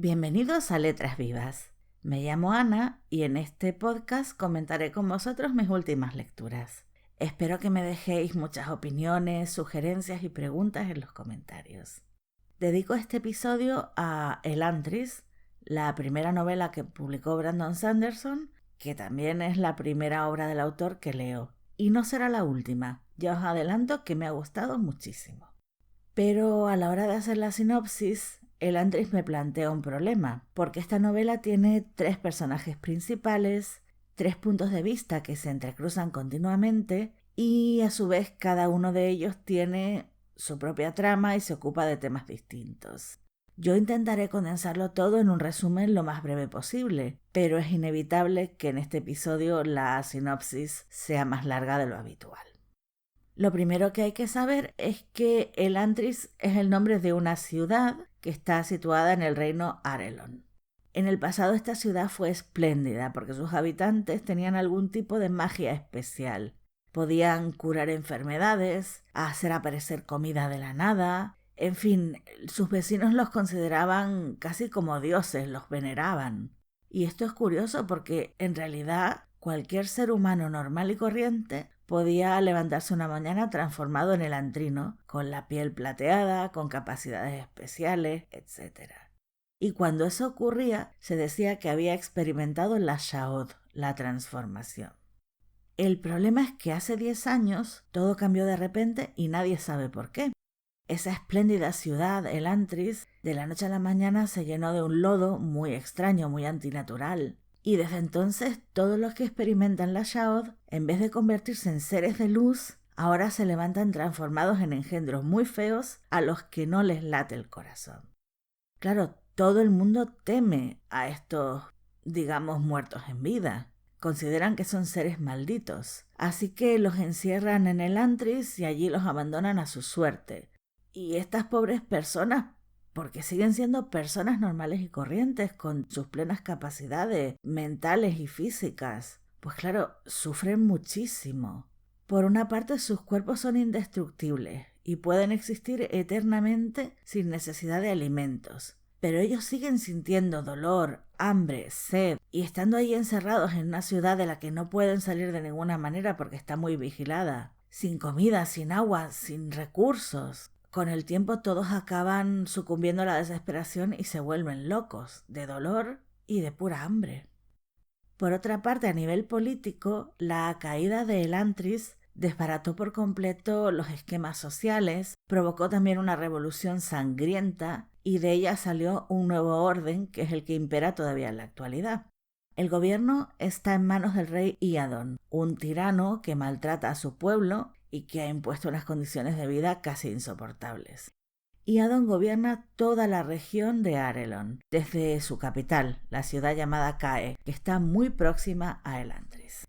Bienvenidos a Letras Vivas. Me llamo Ana y en este podcast comentaré con vosotros mis últimas lecturas. Espero que me dejéis muchas opiniones, sugerencias y preguntas en los comentarios. Dedico este episodio a Elantris, la primera novela que publicó Brandon Sanderson, que también es la primera obra del autor que leo. Y no será la última, ya os adelanto que me ha gustado muchísimo. Pero a la hora de hacer la sinopsis, Elantris me plantea un problema, porque esta novela tiene 3 personajes principales, 3 puntos de vista que se entrecruzan continuamente y a su vez cada uno de ellos tiene su propia trama y se ocupa de temas distintos. Yo intentaré condensarlo todo en un resumen lo más breve posible, pero es inevitable que en este episodio la sinopsis sea más larga de lo habitual. Lo primero que hay que saber es que Elantris es el nombre de una ciudad que está situada en el reino Arelon. En el pasado esta ciudad fue espléndida porque sus habitantes tenían algún tipo de magia especial. Podían curar enfermedades, hacer aparecer comida de la nada. En fin, sus vecinos los consideraban casi como dioses, los veneraban. Y esto es curioso porque en realidad cualquier ser humano normal y corriente podía levantarse una mañana transformado en elantrino, con la piel plateada, con capacidades especiales, etc. Y cuando eso ocurría, se decía que había experimentado la Sha'od, la transformación. El problema es que hace 10 años todo cambió de repente y nadie sabe por qué. Esa espléndida ciudad, Elantris, de la noche a la mañana se llenó de un lodo muy extraño, muy antinatural. Y desde entonces todos los que experimentan la Sha'od, en vez de convertirse en seres de luz, ahora se levantan transformados en engendros muy feos a los que no les late el corazón. Claro, todo el mundo teme a estos, digamos, muertos en vida. Consideran que son seres malditos. Así que los encierran en Elantris y allí los abandonan a su suerte. Y estas pobres personas, porque siguen siendo personas normales y corrientes con sus plenas capacidades mentales y físicas, pues claro, sufren muchísimo. Por una parte, sus cuerpos son indestructibles y pueden existir eternamente sin necesidad de alimentos. Pero ellos siguen sintiendo dolor, hambre, sed, y estando ahí encerrados en una ciudad de la que no pueden salir de ninguna manera porque está muy vigilada, sin comida, sin agua, sin recursos. Con el tiempo todos acaban sucumbiendo a la desesperación y se vuelven locos, de dolor y de pura hambre. Por otra parte, a nivel político, la caída de Elantris desbarató por completo los esquemas sociales, provocó también una revolución sangrienta y de ella salió un nuevo orden que es el que impera todavía en la actualidad. El gobierno está en manos del rey Iadon, un tirano que maltrata a su pueblo y que ha impuesto unas condiciones de vida casi insoportables. Iadon gobierna toda la región de Arelon, desde su capital, la ciudad llamada Cae, que está muy próxima a Elantris.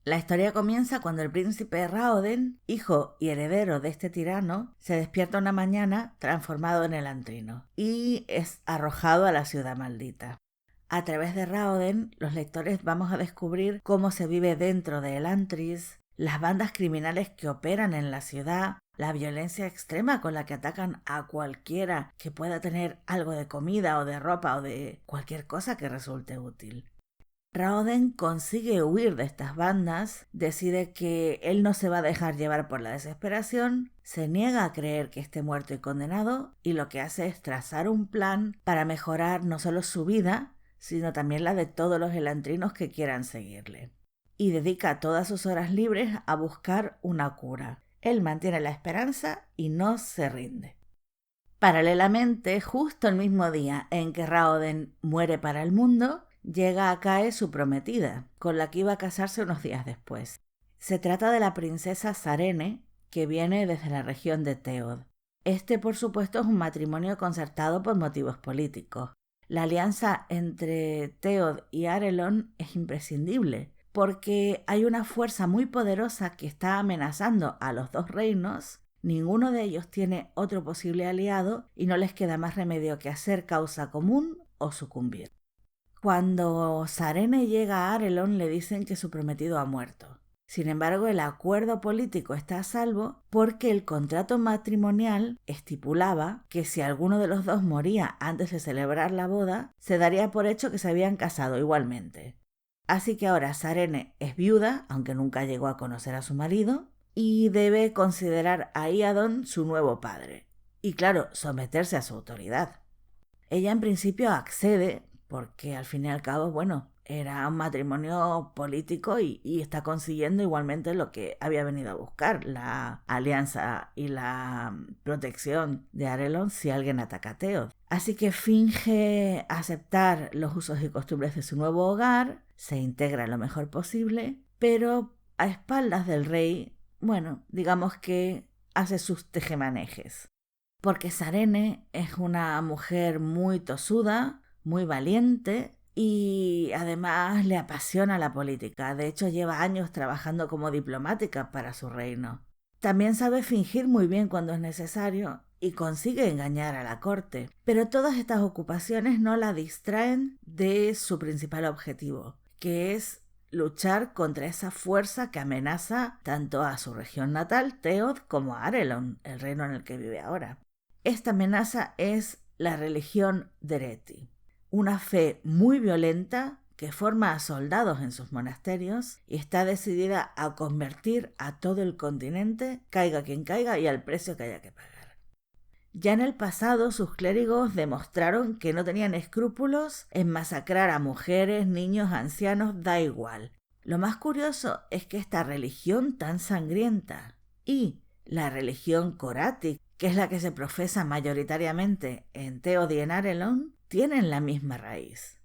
La historia comienza cuando el príncipe Raoden, hijo y heredero de este tirano, se despierta una mañana transformado en elantrino y es arrojado a la ciudad maldita. A través de Raoden, los lectores vamos a descubrir cómo se vive dentro de Elantris, las bandas criminales que operan en la ciudad, la violencia extrema con la que atacan a cualquiera que pueda tener algo de comida o de ropa o de cualquier cosa que resulte útil. Raoden consigue huir de estas bandas, decide que él no se va a dejar llevar por la desesperación, se niega a creer que esté muerto y condenado y lo que hace es trazar un plan para mejorar no solo su vida, sino también la de todos los elantrinos que quieran seguirle. Y dedica todas sus horas libres a buscar una cura. Él mantiene la esperanza y no se rinde. Paralelamente, justo el mismo día en que Raoden muere para el mundo, llega a Cae su prometida, con la que iba a casarse unos días después. Se trata de la princesa Sarene, que viene desde la región de Teod. Este, por supuesto, es un matrimonio concertado por motivos políticos. La alianza entre Teod y Arelon es imprescindible, porque hay una fuerza muy poderosa que está amenazando a los dos reinos. Ninguno de ellos tiene otro posible aliado y no les queda más remedio que hacer causa común o sucumbir. Cuando Sarene llega a Arelon le dicen que su prometido ha muerto. Sin embargo, el acuerdo político está a salvo porque el contrato matrimonial estipulaba que si alguno de los dos moría antes de celebrar la boda, se daría por hecho que se habían casado igualmente. Así que ahora Sarene es viuda, aunque nunca llegó a conocer a su marido, y debe considerar a Iadon su nuevo padre. Y claro, someterse a su autoridad. Ella en principio accede porque al fin y al cabo, era un matrimonio político y está consiguiendo igualmente lo que había venido a buscar, la alianza y la protección de Arelon si alguien ataca a Theod. Así que finge aceptar los usos y costumbres de su nuevo hogar, se integra lo mejor posible, pero a espaldas del rey, digamos que hace sus tejemanejes. Porque Sarene es una mujer muy tosuda, muy valiente y además le apasiona la política. De hecho, lleva años trabajando como diplomática para su reino. También sabe fingir muy bien cuando es necesario y consigue engañar a la corte. Pero todas estas ocupaciones no la distraen de su principal objetivo, que es luchar contra esa fuerza que amenaza tanto a su región natal, Theod, como a Arelon, el reino en el que vive ahora. Esta amenaza es la religión Dereti, una fe muy violenta que forma a soldados en sus monasterios y está decidida a convertir a todo el continente, caiga quien caiga y al precio que haya que pagar. Ya en el pasado sus clérigos demostraron que no tenían escrúpulos en masacrar a mujeres, niños, ancianos, da igual. Lo más curioso es que esta religión tan sangrienta y la religión Coratic, que es la que se profesa mayoritariamente en Theod y en Arelon, tienen la misma raíz.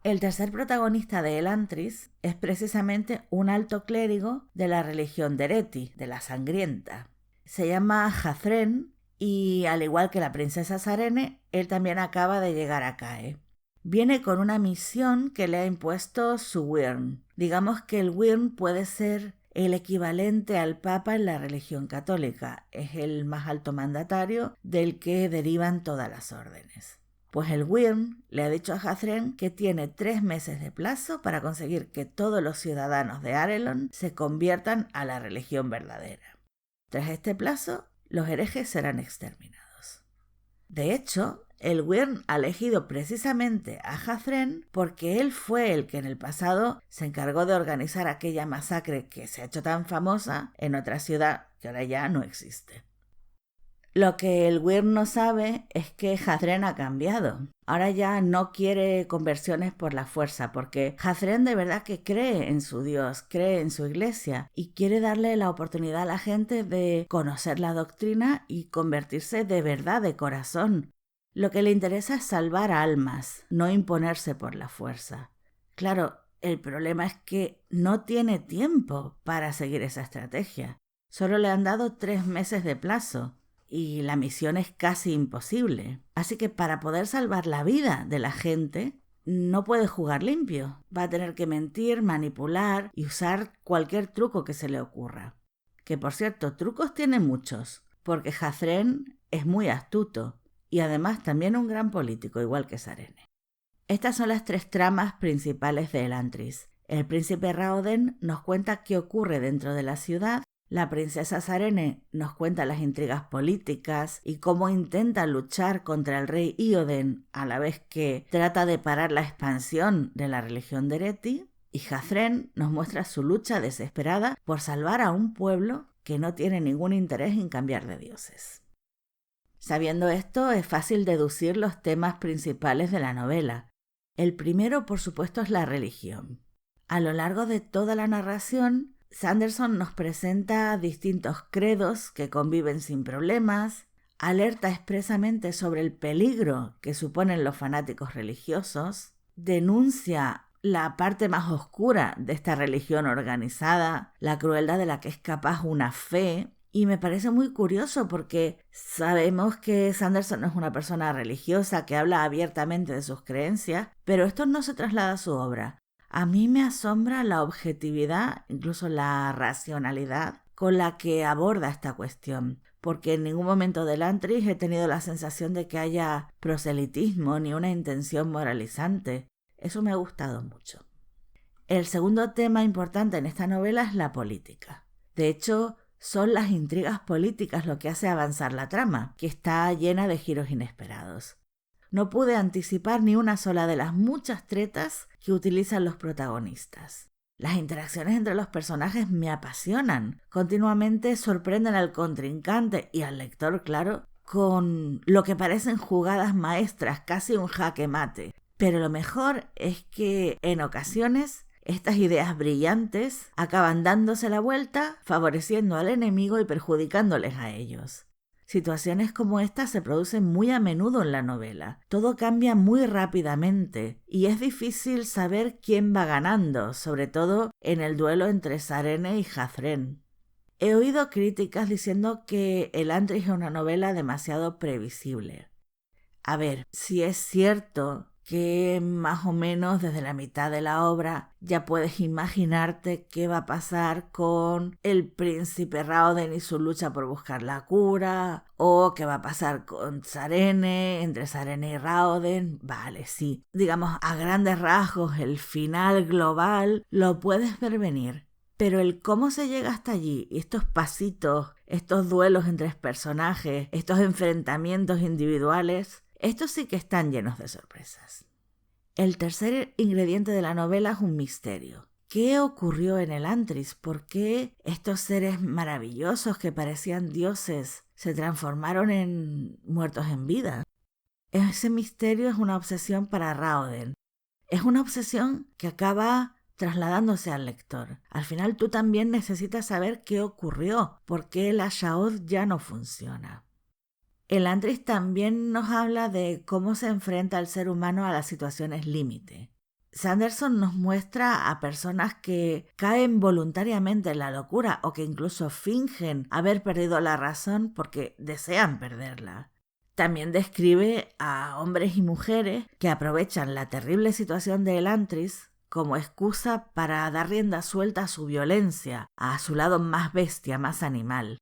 El tercer protagonista de Elantris es precisamente un alto clérigo de la religión Dereti, de la sangrienta. Se llama Hathren y, al igual que la princesa Sarene, él también acaba de llegar a Cae. Viene con una misión que le ha impuesto su Wyrn. Digamos que el Wyrn puede ser el equivalente al Papa en la religión católica. Es el más alto mandatario del que derivan todas las órdenes. Pues el Wyrn le ha dicho a Hathren que tiene 3 meses de plazo para conseguir que todos los ciudadanos de Arelon se conviertan a la religión verdadera. Tras este plazo, los herejes serán exterminados. De hecho, el Wyrn ha elegido precisamente a Hathren porque él fue el que en el pasado se encargó de organizar aquella masacre que se ha hecho tan famosa en otra ciudad que ahora ya no existe. Lo que el Wyrn no sabe es que Hathren ha cambiado. Ahora ya no quiere conversiones por la fuerza, porque Hathren de verdad que cree en su Dios, cree en su iglesia y quiere darle la oportunidad a la gente de conocer la doctrina y convertirse de verdad de corazón. Lo que le interesa es salvar almas, no imponerse por la fuerza. Claro, el problema es que no tiene tiempo para seguir esa estrategia. Solo le han dado 3 meses de plazo. Y la misión es casi imposible. Así que para poder salvar la vida de la gente, no puede jugar limpio. Va a tener que mentir, manipular y usar cualquier truco que se le ocurra. Que por cierto, trucos tiene muchos, porque Hathren es muy astuto y además también un gran político, igual que Sarene. Estas son las 3 tramas principales de Elantris. El príncipe Raoden nos cuenta qué ocurre dentro de la ciudad. La princesa Sarene nos cuenta las intrigas políticas y cómo intenta luchar contra el rey Ioden a la vez que trata de parar la expansión de la religión Dereti. Y Hathren nos muestra su lucha desesperada por salvar a un pueblo que no tiene ningún interés en cambiar de dioses. Sabiendo esto, es fácil deducir los temas principales de la novela. El primero, por supuesto, es la religión. A lo largo de toda la narración, Sanderson nos presenta distintos credos que conviven sin problemas, alerta expresamente sobre el peligro que suponen los fanáticos religiosos, denuncia la parte más oscura de esta religión organizada, la crueldad de la que es capaz una fe, y me parece muy curioso porque sabemos que Sanderson es una persona religiosa que habla abiertamente de sus creencias, pero esto no se traslada a su obra. A mí me asombra la objetividad, incluso la racionalidad con la que aborda esta cuestión, porque en ningún momento de Elantris he tenido la sensación de que haya proselitismo ni una intención moralizante. Eso me ha gustado mucho. El segundo tema importante en esta novela es la política. De hecho, son las intrigas políticas lo que hace avanzar la trama, que está llena de giros inesperados. No pude anticipar ni una sola de las muchas tretas que utilizan los protagonistas. Las interacciones entre los personajes me apasionan. Continuamente sorprenden al contrincante y al lector, claro, con lo que parecen jugadas maestras, casi un jaque mate. Pero lo mejor es que en ocasiones estas ideas brillantes acaban dándose la vuelta, favoreciendo al enemigo y perjudicándoles a ellos. Situaciones como estas se producen muy a menudo en la novela. Todo cambia muy rápidamente y es difícil saber quién va ganando, sobre todo en el duelo entre Sarene y Hathrén. He oído críticas diciendo que Elantris es una novela demasiado previsible. A ver, si es cierto que más o menos desde la mitad de la obra ya puedes imaginarte qué va a pasar con el príncipe Raoden y su lucha por buscar la cura, o qué va a pasar con Sarene, entre Sarene y Raoden. Vale, sí. Digamos, a grandes rasgos, el final global lo puedes ver venir. Pero el cómo se llega hasta allí, estos pasitos, estos duelos entre personajes, estos enfrentamientos individuales, estos sí que están llenos de sorpresas. El tercer ingrediente de la novela es un misterio. ¿Qué ocurrió en Elantris? ¿Por qué estos seres maravillosos que parecían dioses se transformaron en muertos en vida? Ese misterio es una obsesión para Raoden. Es una obsesión que acaba trasladándose al lector. Al final tú también necesitas saber qué ocurrió, por qué la Sha'od ya no funciona. Elantris también nos habla de cómo se enfrenta el ser humano a las situaciones límite. Sanderson nos muestra a personas que caen voluntariamente en la locura o que incluso fingen haber perdido la razón porque desean perderla. También describe a hombres y mujeres que aprovechan la terrible situación de Elantris como excusa para dar rienda suelta a su violencia, a su lado más bestia, más animal.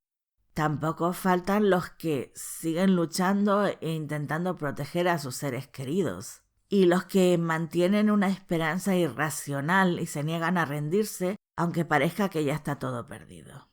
Tampoco faltan los que siguen luchando e intentando proteger a sus seres queridos. Y los que mantienen una esperanza irracional y se niegan a rendirse, aunque parezca que ya está todo perdido.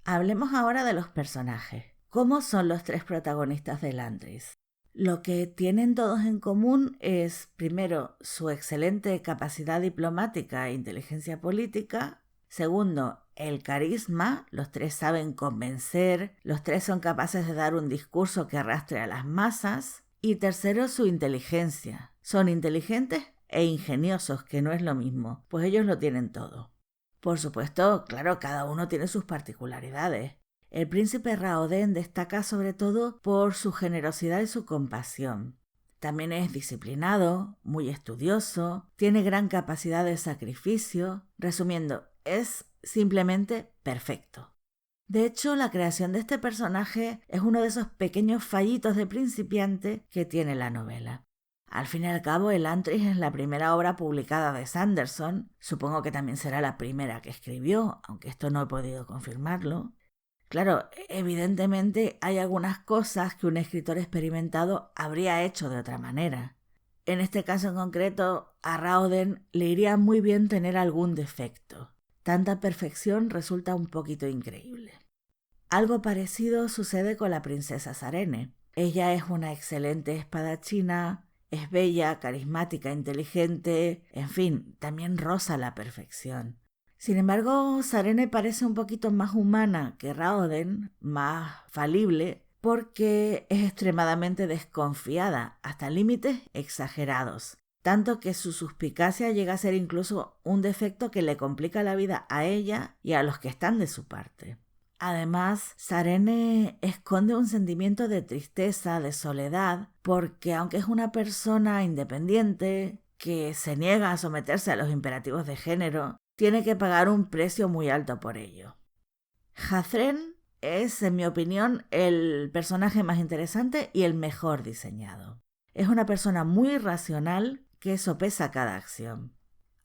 Hablemos ahora de los personajes. ¿Cómo son los tres protagonistas de Elantris? Lo que tienen todos en común es, primero, su excelente capacidad diplomática e inteligencia política. Segundo, el carisma, los tres saben convencer, los tres son capaces de dar un discurso que arrastre a las masas. Y tercero, su inteligencia. Son inteligentes e ingeniosos, que no es lo mismo, pues ellos lo tienen todo. Por supuesto, claro, cada uno tiene sus particularidades. El príncipe Raoden destaca sobre todo por su generosidad y su compasión. También es disciplinado, muy estudioso, tiene gran capacidad de sacrificio. Resumiendo, es simplemente perfecto. De hecho, la creación de este personaje es uno de esos pequeños fallitos de principiante que tiene la novela. Al fin y al cabo, Elantris es la primera obra publicada de Sanderson. Supongo que también será la primera que escribió, aunque esto no he podido confirmarlo. Claro, evidentemente hay algunas cosas que un escritor experimentado habría hecho de otra manera. En este caso en concreto, a Raoden le iría muy bien tener algún defecto. Tanta perfección resulta un poquito increíble. Algo parecido sucede con la princesa Sarene. Ella es una excelente espadachina, es bella, carismática, inteligente, en fin, también roza la perfección. Sin embargo, Sarene parece un poquito más humana que Raoden, más falible, porque es extremadamente desconfiada, hasta límites exagerados. Tanto que su suspicacia llega a ser incluso un defecto que le complica la vida a ella y a los que están de su parte. Además, Sarene esconde un sentimiento de tristeza, de soledad, porque aunque es una persona independiente, que se niega a someterse a los imperativos de género, tiene que pagar un precio muy alto por ello. Hathrén es, en mi opinión, el personaje más interesante y el mejor diseñado. Es una persona muy racional que sopesa cada acción.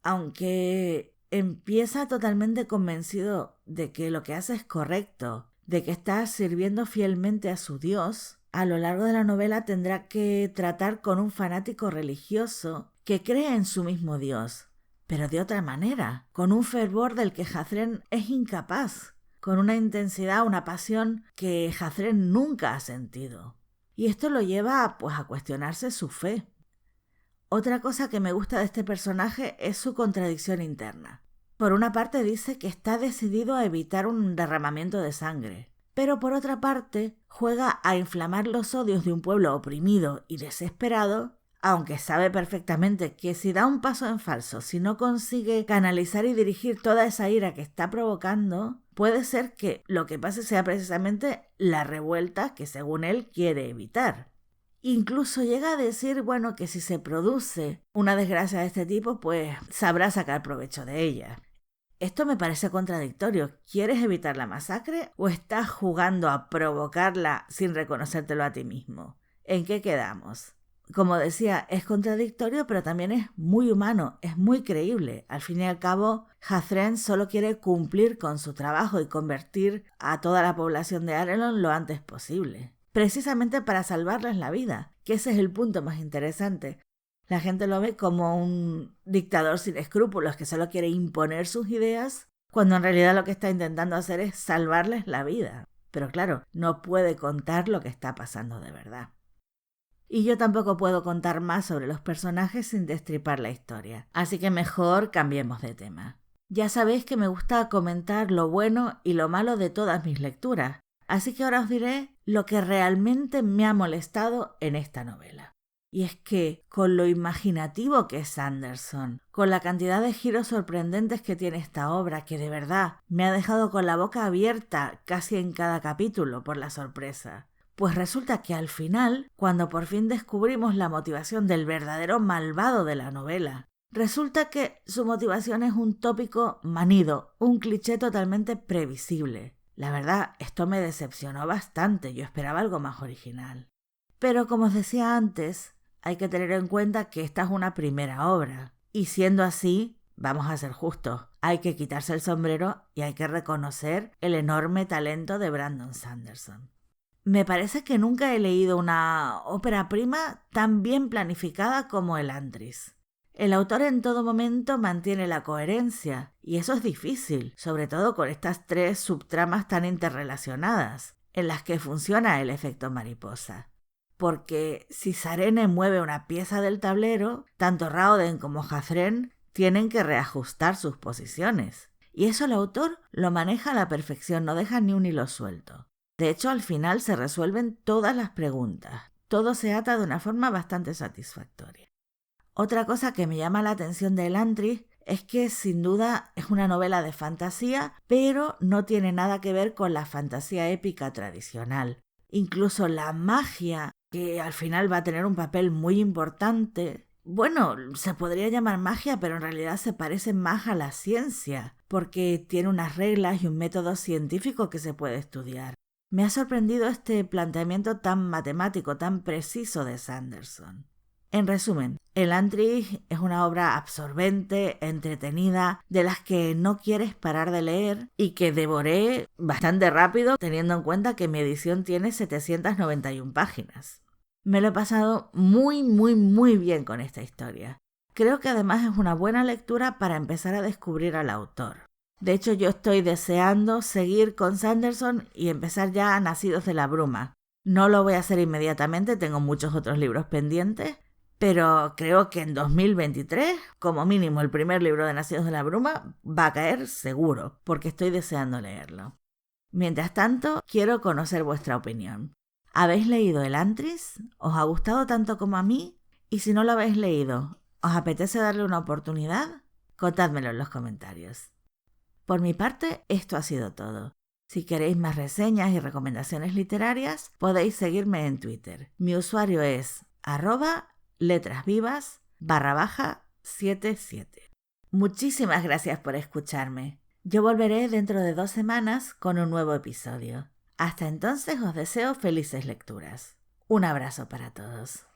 Aunque empieza totalmente convencido de que lo que hace es correcto, de que está sirviendo fielmente a su Dios, a lo largo de la novela tendrá que tratar con un fanático religioso que cree en su mismo Dios. pero de otra manera, con un fervor del que Hathren es incapaz, con una intensidad, una pasión que Hathren nunca ha sentido. Y esto lo lleva a cuestionarse su fe. Otra cosa que me gusta de este personaje es su contradicción interna. Por una parte dice que está decidido a evitar un derramamiento de sangre, pero por otra parte juega a inflamar los odios de un pueblo oprimido y desesperado, aunque sabe perfectamente que si da un paso en falso, si no consigue canalizar y dirigir toda esa ira que está provocando, puede ser que lo que pase sea precisamente la revuelta que según él quiere evitar. Incluso llega a decir, que si se produce una desgracia de este tipo, pues sabrá sacar provecho de ella. Esto me parece contradictorio. ¿Quieres evitar la masacre o estás jugando a provocarla sin reconocértelo a ti mismo? ¿En qué quedamos? Como decía, es contradictorio, pero también es muy humano, es muy creíble. Al fin y al cabo, Hathren solo quiere cumplir con su trabajo y convertir a toda la población de Arelon lo antes posible. Precisamente para salvarles la vida, que ese es el punto más interesante. La gente lo ve como un dictador sin escrúpulos que solo quiere imponer sus ideas, cuando en realidad lo que está intentando hacer es salvarles la vida. Pero claro, no puede contar lo que está pasando de verdad. Y yo tampoco puedo contar más sobre los personajes sin destripar la historia, así que mejor cambiemos de tema. Ya sabéis que me gusta comentar lo bueno y lo malo de todas mis lecturas, así que ahora os diré lo que realmente me ha molestado en esta novela. Y es que, con lo imaginativo que es Sanderson, con la cantidad de giros sorprendentes que tiene esta obra, que de verdad me ha dejado con la boca abierta casi en cada capítulo por la sorpresa, pues resulta que al final, cuando por fin descubrimos la motivación del verdadero malvado de la novela, resulta que su motivación es un tópico manido, un cliché totalmente previsible. La verdad, esto me decepcionó bastante, yo esperaba algo más original. Pero como os decía antes, hay que tener en cuenta que esta es una primera obra, y siendo así, vamos a ser justos, hay que quitarse el sombrero y hay que reconocer el enorme talento de Brandon Sanderson. Me parece que nunca he leído una ópera prima tan bien planificada como Elantris. El autor en todo momento mantiene la coherencia, y eso es difícil, sobre todo con estas 3 subtramas tan interrelacionadas, en las que funciona el efecto mariposa. Porque si Sarene mueve una pieza del tablero, tanto Raoden como Hathren tienen que reajustar sus posiciones. Y eso el autor lo maneja a la perfección, no deja ni un hilo suelto. De hecho, al final se resuelven todas las preguntas. Todo se ata de una forma bastante satisfactoria. Otra cosa que me llama la atención de Elantris es que sin duda es una novela de fantasía, pero no tiene nada que ver con la fantasía épica tradicional. Incluso la magia, que al final va a tener un papel muy importante, se podría llamar magia, pero en realidad se parece más a la ciencia, porque tiene unas reglas y un método científico que se puede estudiar. Me ha sorprendido este planteamiento tan matemático, tan preciso de Sanderson. En resumen, Elantris es una obra absorbente, entretenida, de las que no quieres parar de leer y que devoré bastante rápido, teniendo en cuenta que mi edición tiene 791 páginas. Me lo he pasado muy, muy, muy bien con esta historia. Creo que además es una buena lectura para empezar a descubrir al autor. De hecho, yo estoy deseando seguir con Sanderson y empezar ya a Nacidos de la Bruma. No lo voy a hacer inmediatamente, tengo muchos otros libros pendientes, pero creo que en 2023, como mínimo el primer libro de Nacidos de la Bruma va a caer seguro, porque estoy deseando leerlo. Mientras tanto, quiero conocer vuestra opinión. ¿Habéis leído Elantris? ¿Os ha gustado tanto como a mí? Y si no lo habéis leído, ¿os apetece darle una oportunidad? Contádmelo en los comentarios. Por mi parte, esto ha sido todo. Si queréis más reseñas y recomendaciones literarias, podéis seguirme en Twitter. Mi usuario es @letrasvivas_77. Muchísimas gracias por escucharme. Yo volveré dentro de 2 semanas con un nuevo episodio. Hasta entonces os deseo felices lecturas. Un abrazo para todos.